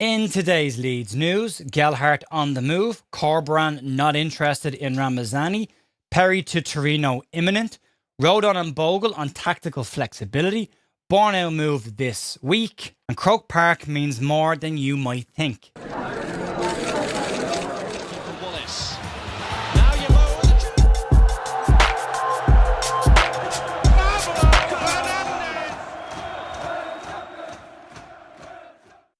In today's Leeds news, Gelhardt on the move, Corberán not interested in Ramazani, Perri to Torino imminent, Rodon and Bogle on tactical flexibility, Bornauw move this week, and Croke Park means more than you might think.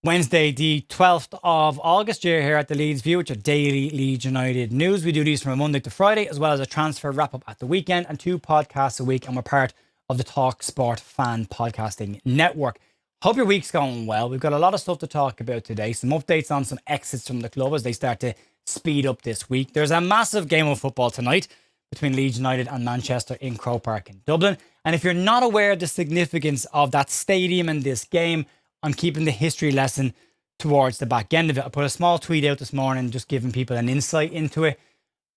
Wednesday, the 12th of August, you're here at the Leeds View, which are daily Leeds United news. We do these from Monday to Friday, as well as a transfer wrap-up at the weekend and 2 podcasts a week, and we're part of the Talk Sport fan podcasting network. Hope your week's going well. We've got a lot of stuff to talk about today. Some updates on some exits from the club as they start to speed up this week. There's a massive game of football tonight between Leeds United and Manchester in Croke Park in Dublin. And if you're not aware of the significance of that stadium and this game, I'm keeping the history lesson towards the back end of it. I put a small tweet out this morning just giving people an insight into it.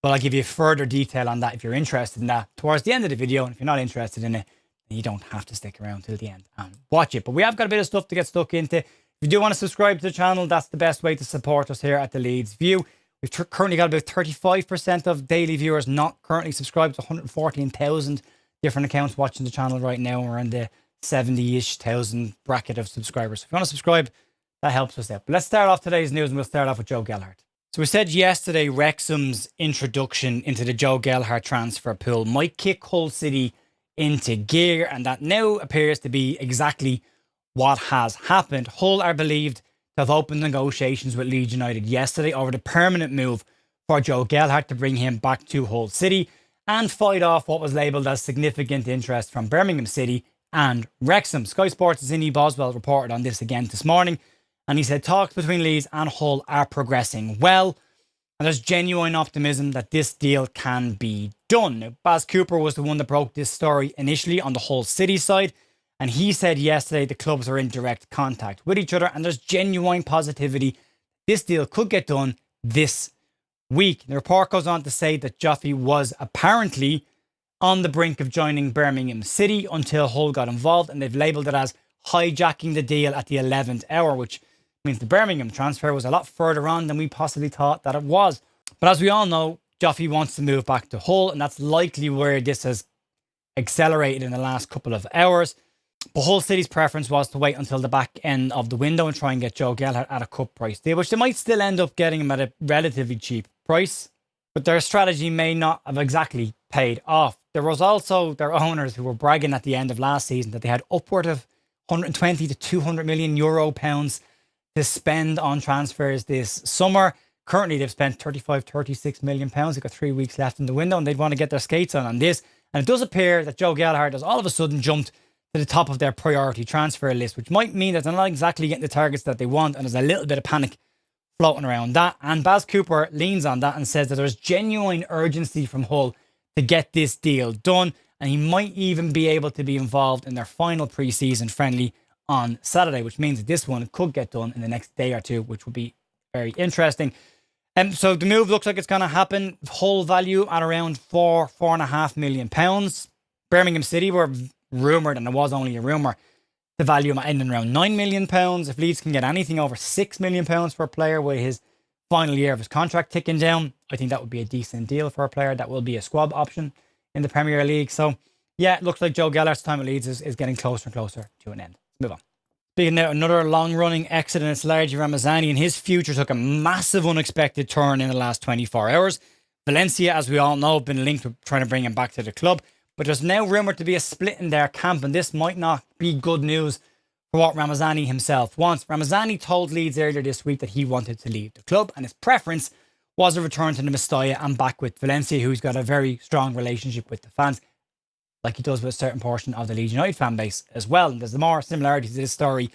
But I'll give you further detail on that if you're interested in that towards the end of the video. And if you're not interested in it, then you don't have to stick around till the end and watch it. But we have got a bit of stuff to get stuck into. If you do want to subscribe to the channel, that's the best way to support us here at the Leeds View. We've currently got about 35% of daily viewers not currently subscribed to 114,000 different accounts watching the channel right now. We're in the 70-ish thousand bracket of subscribers. So if you want to subscribe, that helps us out. But let's start off today's news, and we'll start off with Joe Gelhardt. So we said yesterday Wrexham's introduction into the Joe Gelhardt transfer pool might kick Hull City into gear, and that now appears to be exactly what has happened. Hull are believed to have opened negotiations with Leeds United yesterday over the permanent move for Joe Gelhardt to bring him back to Hull City and fight off what was labelled as significant interest from Birmingham City and Wrexham. Sky Sports' Zinny Boswell reported on this again this morning, and he said talks between Leeds and Hull are progressing well, and there's genuine optimism that this deal can be done. Now, Baz Cooper was the one that broke this story initially on the Hull City side, and he said yesterday the clubs are in direct contact with each other, and there's genuine positivity this deal could get done this week. The report goes on to say that Joffy was apparently on the brink of joining Birmingham City until Hull got involved, and they've labelled it as hijacking the deal at the 11th hour, which means the Birmingham transfer was a lot further on than we possibly thought that it was. But as we all know, Joffy wants to move back to Hull, and that's likely where this has accelerated in the last couple of hours. But Hull City's preference was to wait until the back end of the window and try and get Joe Gelhardt at a cut price deal, which they might still end up getting him at a relatively cheap price. But their strategy may not have exactly paid off. There was also their owners who were bragging at the end of last season that they had upward of 120 to 200 million euro pounds to spend on transfers this summer. Currently, they've spent 35, 36 million pounds. They've got 3 weeks left in the window, and they'd want to get their skates on this. And it does appear that Joe Gelhardt has all of a sudden jumped to the top of their priority transfer list, which might mean that they're not exactly getting the targets that they want, and there's a little bit of panic floating around that. And Baz Cooper leans on that and says that there's genuine urgency from Hull to get this deal done, and he might even be able to be involved in their final pre-season friendly on Saturday, which means that this one could get done in the next day or two, which would be very interesting. So the move looks like it's going to happen. Hull value at around £4.5 million. Birmingham City were rumoured, and it was only a rumour, the value ending around £9 million. If Leeds can get anything over £6 million for a player with his final year of his contract ticking down, I think that would be a decent deal for a player that will be a squad option in the Premier League. So yeah, it looks like Joe Gelhardt's time at Leeds is getting closer and closer to an end. Let's move on. Speaking now, another long-running exit, and it's Largie Ramazani, and his future took a massive unexpected turn in the last 24 hours. Valencia, as we all know, have been linked with trying to bring him back to the club, but there's now rumoured to be a split in their camp, and this might not be good news for what Ramazani himself wants. Ramazani told Leeds earlier this week that he wanted to leave the club, and his preference was a return to the Mestalla and back with Valencia, who's got a very strong relationship with the fans, like he does with a certain portion of the Leeds United fan base as well. And there's more similarities to this story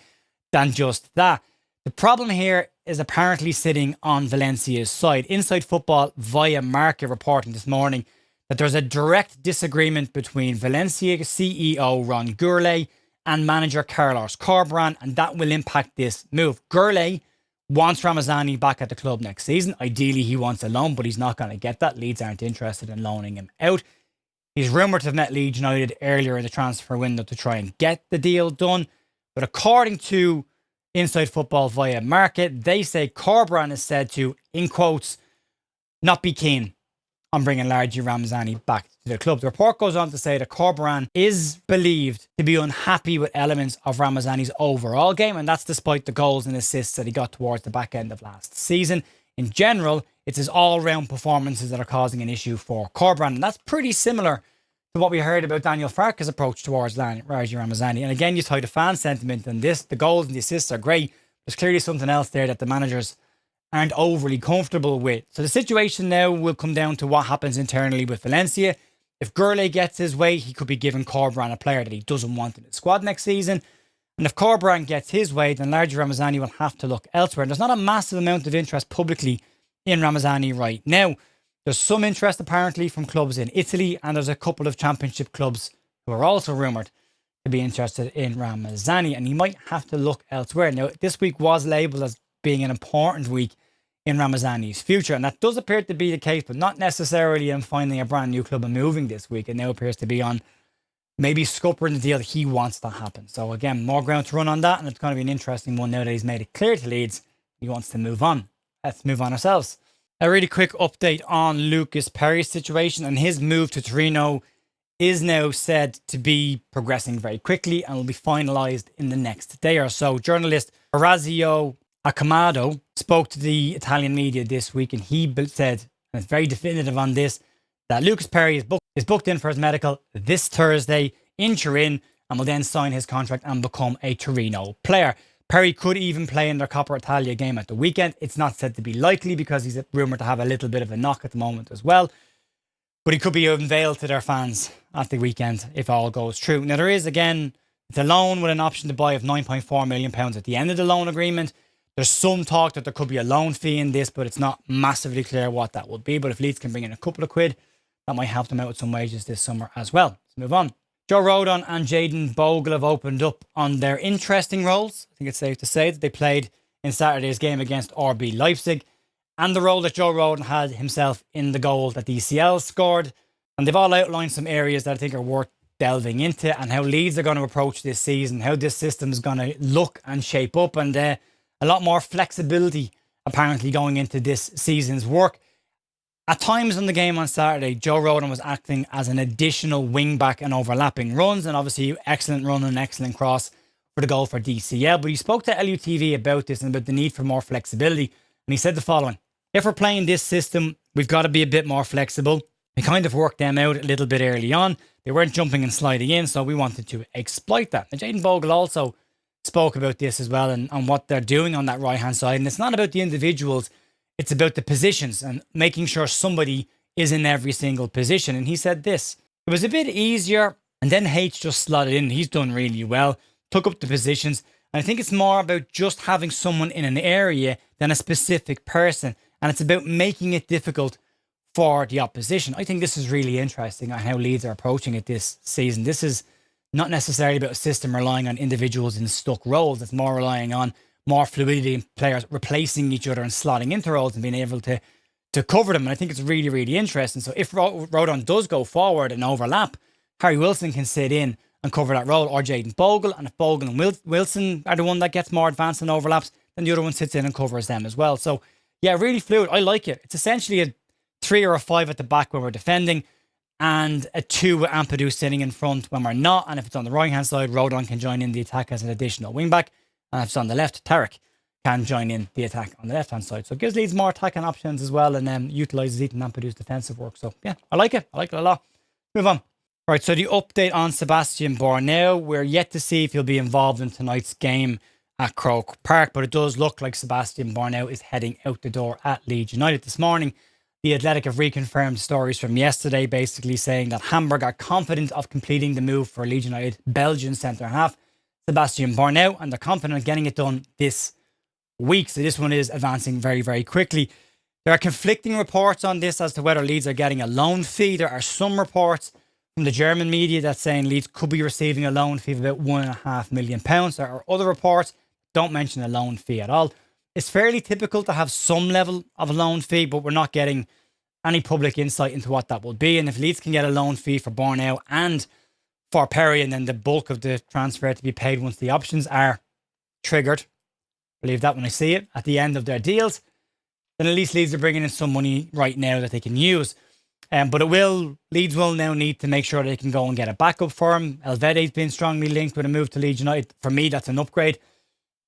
than just that. The problem here is apparently sitting on Valencia's side. Inside Football via Marca reporting this morning that there's a direct disagreement between Valencia CEO Ron Gourlay and manager Carlos Corberán, and that will impact this move. Gourlay wants Ramazani back at the club next season. Ideally, he wants a loan, but he's not going to get that. Leeds aren't interested in loaning him out. He's rumoured to have met Leeds United earlier in the transfer window to try and get the deal done. But according to Inside Football via Market, they say Corberan is said to, in quotes, not be keen on bringing Largie Ramazani back to the club. The report goes on to say that Corberan is believed to be unhappy with elements of Ramazani's overall game, and that's despite the goals and assists that he got towards the back end of last season. In general, it's his all-round performances that are causing an issue for Corberan, and that's pretty similar to what we heard about Daniel Farke's approach towards Largie Ramazani. And again, you tie the fan sentiment and this, the goals and the assists are great. There's clearly something else there that the managers aren't overly comfortable with. So the situation now will come down to what happens internally with Valencia. If Gurley gets his way, he could be giving Corberan a player that he doesn't want in his squad next season. And if Corberan gets his way, then Largie Ramazani will have to look elsewhere. And there's not a massive amount of interest publicly in Ramazani right now. There's some interest apparently from clubs in Italy, and there's a couple of championship clubs who are also rumoured to be interested in Ramazani, and he might have to look elsewhere. Now, this week was labelled as being an important week in Ramazani's future, and that does appear to be the case, but not necessarily in finding a brand new club and moving this week. It now appears to be on maybe scuppering the deal that he wants to happen. So again, more ground to run on that, and it's going to be an interesting one now that he's made it clear to Leeds he wants to move on. Let's move on ourselves. A really quick update on Lucas Perri's situation, and his move to Torino is now said to be progressing very quickly and will be finalised in the next day or so. Journalist Orazio Accomado spoke to the Italian media this week, and he said, and it's very definitive on this, that Lucas Perri is booked in for his medical this Thursday in Turin and will then sign his contract and become a Torino player. Perri could even play in their Coppa Italia game at the weekend. It's not said to be likely because he's rumoured to have a little bit of a knock at the moment as well. But he could be unveiled to their fans at the weekend if all goes true. Now there is, again, it's a loan with an option to buy of £9.4 million at the end of the loan agreement. There's some talk that there could be a loan fee in this, but it's not massively clear what that would be. But if Leeds can bring in a couple of quid, that might help them out with some wages this summer as well. Let's move on. Joe Rodon and Jayden Bogle have opened up on their interesting roles. I think it's safe to say that they played in Saturday's game against RB Leipzig, and the role that Joe Rodon had himself in the goal that the ECL scored. And they've all outlined some areas that I think are worth delving into, and how Leeds are going to approach this season, how this system is going to look and shape up, and a lot more flexibility apparently going into this season's work. At times in the game on Saturday, Joe Rodon was acting as an additional wing-back and overlapping runs, and obviously excellent run and excellent cross for the goal for DCL. But he spoke to LUTV about this and about the need for more flexibility, and he said the following: if we're playing this system, we've got to be a bit more flexible. We kind of worked them out a little bit early on. They weren't jumping and sliding in, so we wanted to exploit that. And Jayden Bogle also spoke about this as well, and on what they're doing on that right-hand side. And it's not about the individuals, it's about the positions and making sure somebody is in every single position. And he said this: it was a bit easier, and then H just slotted in. He's done really well, took up the positions. And I think it's more about just having someone in an area than a specific person. And it's about making it difficult for the opposition. I think this is really interesting on how Leeds are approaching it this season. This is not necessarily about a system relying on individuals in stuck roles. It's more relying on more fluidity in players replacing each other and slotting into roles and being able to cover them. And I think it's really, really interesting. So if Rodon does go forward and overlap, Harry Wilson can sit in and cover that role, or Jayden Bogle. And if Bogle and Wilson are the one that gets more advanced and overlaps, then the other one sits in and covers them as well. So yeah, really fluid. I like it. It's essentially a 3 or a 5 at the back when we're defending, and a 2 with Ampadu sitting in front when we're not. And if it's on the right hand side, Rodon can join in the attack as an additional wing back. And if it's on the left, Tarek can join in the attack on the left hand side. So it gives Leeds more attacking options as well, and then utilises Ethan Ampadu's defensive work. So yeah, I like it. I like it a lot. Move on. Right, so the update on Sebastian Borauw. We're yet to see if he'll be involved in tonight's game at Croke Park, but it does look like Sebastian Borauw is heading out the door at Leeds United. This morning, The Athletic have reconfirmed stories from yesterday, basically saying that Hamburg are confident of completing the move for Leeds United Belgian centre-half Sebastian Borauw, and they're confident of getting it done this week. So this one is advancing very, very quickly. There are conflicting reports on this as to whether Leeds are getting a loan fee. There are some reports from the German media that's saying Leeds could be receiving a loan fee of about £1.5 million. There are other reports that don't mention a loan fee at all. It's fairly typical to have some level of a loan fee, but we're not getting any public insight into what that would be. And if Leeds can get a loan fee for Bornauw and for Perri, and then the bulk of the transfer to be paid once the options are triggered, believe that when I see it, at the end of their deals, then at least Leeds are bringing in some money right now that they can use. But Leeds will now need to make sure they can go and get a backup for him. Elvede's been strongly linked with a move to Leeds United. For me, that's an upgrade.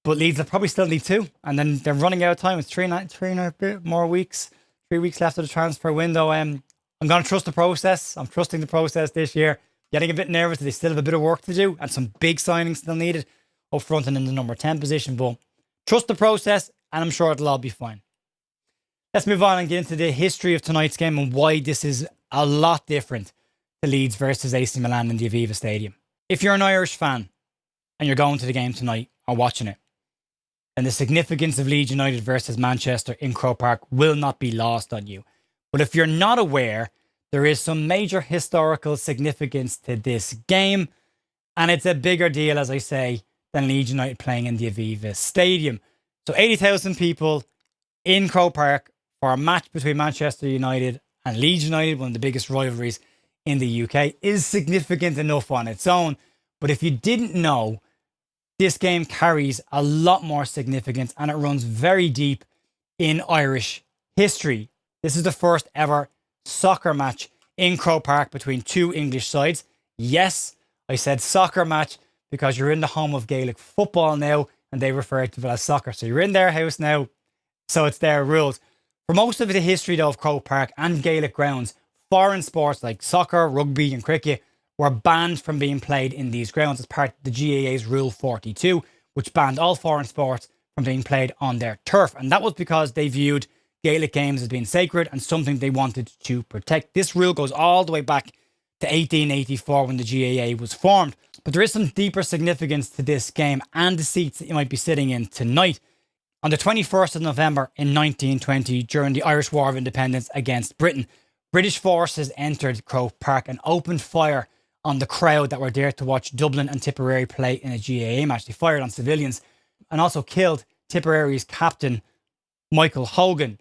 But Leeds will probably still need 2. And then they're running out of time. It's 3 and a bit more weeks. 3 weeks left of the transfer window. I'm going to trust the process. I'm trusting the process this year. Getting a bit nervous that they still have a bit of work to do and some big signings still needed up front and in the number 10 position. But trust the process and I'm sure it'll all be fine. Let's move on and get into the history of tonight's game and why this is a lot different to Leeds versus AC Milan in the Aviva Stadium. If you're an Irish fan and you're going to the game tonight or watching it, then the significance of Leeds United versus Manchester in Croke Park will not be lost on you. But if you're not aware, there is some major historical significance to this game, and it's a bigger deal, as I say, than Leeds United playing in the Aviva Stadium. So 80,000 people in Croke Park for a match between Manchester United and Leeds United, one of the biggest rivalries in the UK, is significant enough on its own. But if you didn't know, this game carries a lot more significance and it runs very deep in Irish history. This is the first ever soccer match in Croke Park between 2 English sides. Yes, I said soccer match because you're in the home of Gaelic football now and they refer to it as soccer. So you're in their house now, so it's their rules. For most of the history though of Croke Park and Gaelic grounds, foreign sports like soccer, rugby and cricket were banned from being played in these grounds as part of the GAA's Rule 42, which banned all foreign sports from being played on their turf. And that was because they viewed Gaelic games as being sacred and something they wanted to protect. This rule goes all the way back to 1884 when the GAA was formed. But there is some deeper significance to this game and the seats that you might be sitting in tonight. On the 21st of November in 1920, during the Irish War of Independence against Britain, British forces entered Croke Park and opened fire on the crowd that were there to watch Dublin and Tipperary play in a GAA match. They fired on civilians and also killed Tipperary's captain, Michael Hogan.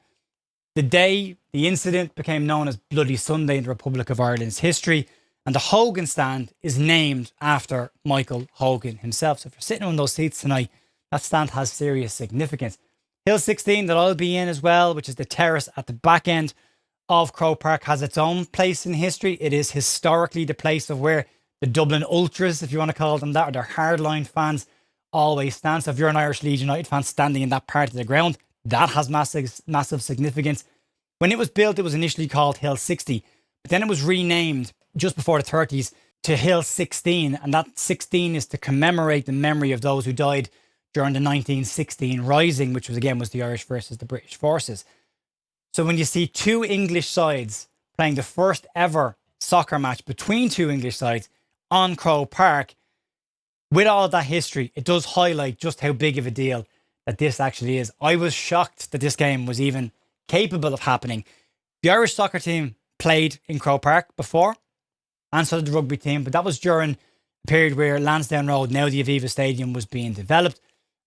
The day the incident became known as Bloody Sunday in the Republic of Ireland's history, and the Hogan Stand is named after Michael Hogan himself. So if you're sitting on those seats tonight, that stand has serious significance. Hill 16 that I'll be in as well, which is the terrace at the back end of Croke Park, has its own place in history. It is historically the place of where the Dublin Ultras, if you want to call them that, or their hardline fans, always stand. So if you're an Irish Leeds United fan standing in that part of the ground, that has massive significance. When it was built, it was initially called Hill 60, but then it was renamed just before the 30s to Hill 16, and that 16 is to commemorate the memory of those who died during the 1916 Rising, which was the Irish versus the British forces. So when you see 2 English sides playing the first ever soccer match between 2 English sides on Croke Park, with all of that history, it does highlight just how big of a deal that this actually is. I was shocked that this game was even capable of happening. The Irish soccer team played in Croke Park before, and so did the rugby team, but that was during a period where Lansdowne Road, now the Aviva Stadium, was being developed.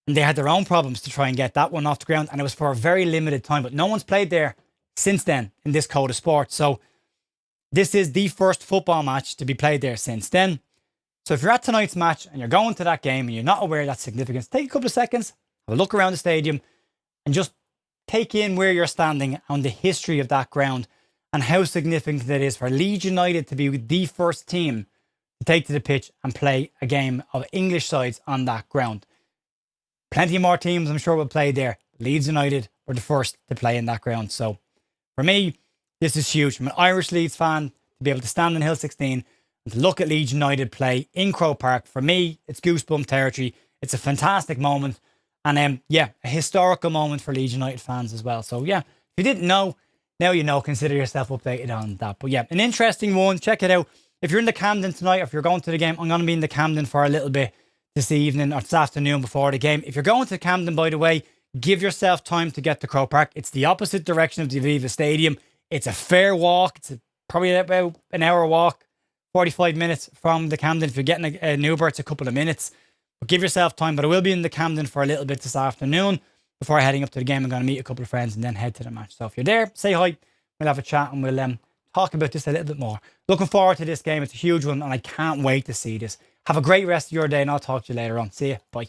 And they had their own problems to try and get that one off the ground. And it was for a very limited time. But no one's played there since then in this code of sport. So this is the first football match to be played there since then. So if you're at tonight's match and you're going to that game and you're not aware of that significance, take a couple of seconds, have a look around the stadium and just take in where you're standing on the history of that ground and how significant it is for Leeds United to be the first team to take to the pitch and play a game of English sides on that ground. Plenty more teams, I'm sure, will play there. Leeds United were the first to play in that ground. So for me, this is huge. I'm an Irish Leeds fan. To be able to stand on Hill 16 and to look at Leeds United play in Croke Park, for me, it's goosebump territory. It's a fantastic moment. And a historical moment for Leeds United fans as well. So if you didn't know, now you know. Consider yourself updated on that. But an interesting one. Check it out. If you're in the Camden tonight, or if you're going to the game, I'm going to be in the Camden for a little bit this evening or this afternoon before the game. If you're going to Camden, by the way, give yourself time to get to Croke Park. It's the opposite direction of the Aviva Stadium. It's a fair walk. It's probably about an hour walk, 45 minutes from the Camden. If you're getting an Uber, it's a couple of minutes. But give yourself time. But I will be in the Camden for a little bit this afternoon before heading up to the game. I'm going to meet a couple of friends and then head to the match. So if you're there, say hi. We'll have a chat and we'll talk about this a little bit more. Looking forward to this game. It's a huge one and I can't wait to see this. Have a great rest of your day and I'll talk to you later on. See you. Bye.